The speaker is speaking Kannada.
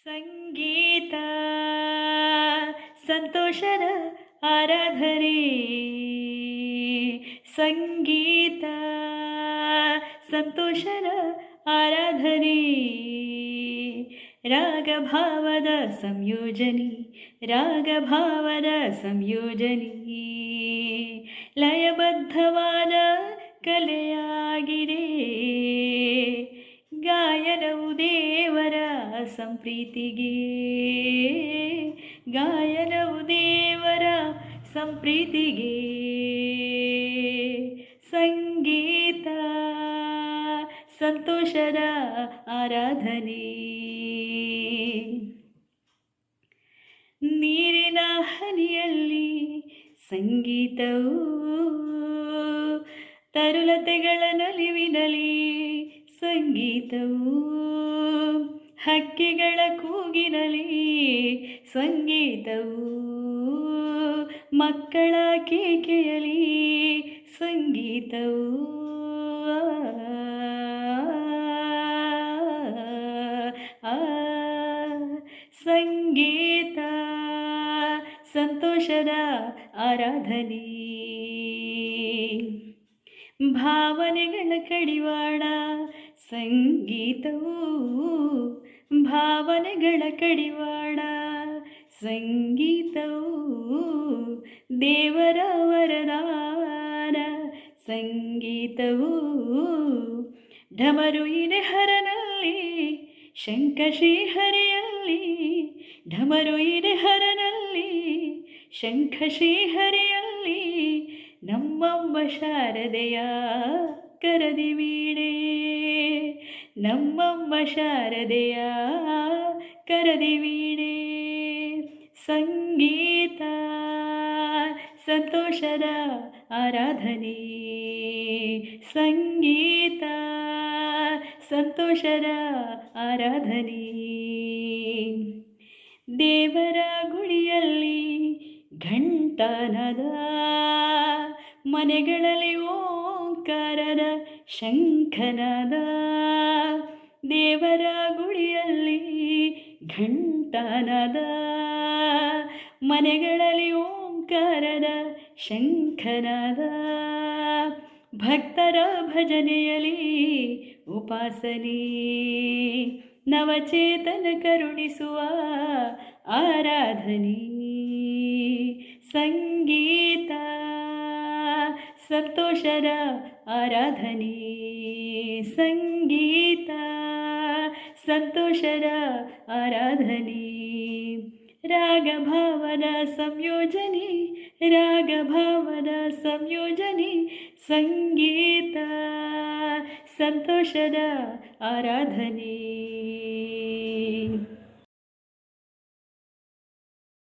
ಸಂಗೀತ ಸಂತೋಷದ ಆರಾಧನೆ. ಸಂಗೀತ ಸಂತೋಷದ ಆರಾಧನೆ. ರಾಗಭಾವದ ಸಂಯೋಜನೆ, ರಾಗಭಾವದ ಸಂಯೋಜನೆ. ಲಯಬದ್ಧವಾದ ಕಲೆಯಾಗಿದೆ. ಗಾಯನವು ದೇವರ ಸಂಪ್ರೀತಿಗೆ, ಗಾಯನವು ದೇವರ ಸಂಪ್ರೀತಿಗೆ. ಸಂಗೀತ ಸಂತೋಷದ ಆರಾಧನೆ. ನೀರಿನ ಹನಿಯಲ್ಲಿ ಸಂಗೀತವು, ತರುಲತೆಗಳ ನಲಿವಿನಲಿ ಸಂಗೀತವು, ಹಕ್ಕಿಗಳ ಕೂಗಿನಲಿ ಸಂಗೀತವು, ಮಕ್ಕಳ ಕೇಕೆಯಲಿ ಸಂಗೀತವು. ಸಂಗೀತ ಸಂತೋಷದ ಆರಾಧನೆ. ಭಾವನೆಗಳ ಕಡಿವಾಣ ಸಂಗೀತವು, ಭಾವನೆಗಳ ಕಡಿವಾಣ ಸಂಗೀತವು, ದೇವರ ವರದಾನ ಸಂಗೀತವು. ಢಮರು ಇದೆ ಹರನಲ್ಲಿ, ಶಂಖ ಶ್ರೀಹರಿಯಲ್ಲಿ, ಢಮರು ಇದೆ ಹರನಲ್ಲಿ, ಶಂಖ ಶ್ರೀಹರಿಯಲ್ಲಿ. ನಮ್ಮಮ್ಮ ಶಾರದೆಯ ಕರದಿ ವೀಣೆ, ನಮ್ಮಮ್ಮ ಶಾರದೆಯ ಕರದಿ ವೀಣೆ. ಸಂಗೀತ ಸಂತೋಷದ ಆರಾಧನೆ. ಸಂಗೀತ ಸಂತೋಷದ ಆರಾಧನೆ. ದೇವರ ಗುಡಿಯಲ್ಲಿ ಘಂಟಾನಾದ, ಮನೆಗಳಲ್ಲಿ ಓಂಕಾರದ ಶಂಖನಾದ. ದೇವರ ಗುಡಿಯಲ್ಲಿ ಘಂಟಾನಾದ, ಮನೆಗಳಲ್ಲಿ ಓಂಕಾರದ ಶಂಖನಾದ. ಭಕ್ತರ ಭಜನೆಯಲ್ಲಿ ಉಪಾಸನೆ, ನವಚೇತನ ಕರುಣಿಸುವ ಆರಾಧನೆ. ಸಂಗೀತ ಸಂತೋಷದ ಆರಾಧನೆ. ಸಂಗೀತ ಸಂತೋಷದ ಆರಾಧನೆ. ರಾಗಭಾವದ ಸಂಯೋಜನೆ, ರಾಗಭಾವದ ಸಂಯೋಜನೆ. ಸಂಗೀತ ಸಂತೋಷದ ಆರಾಧನೆ.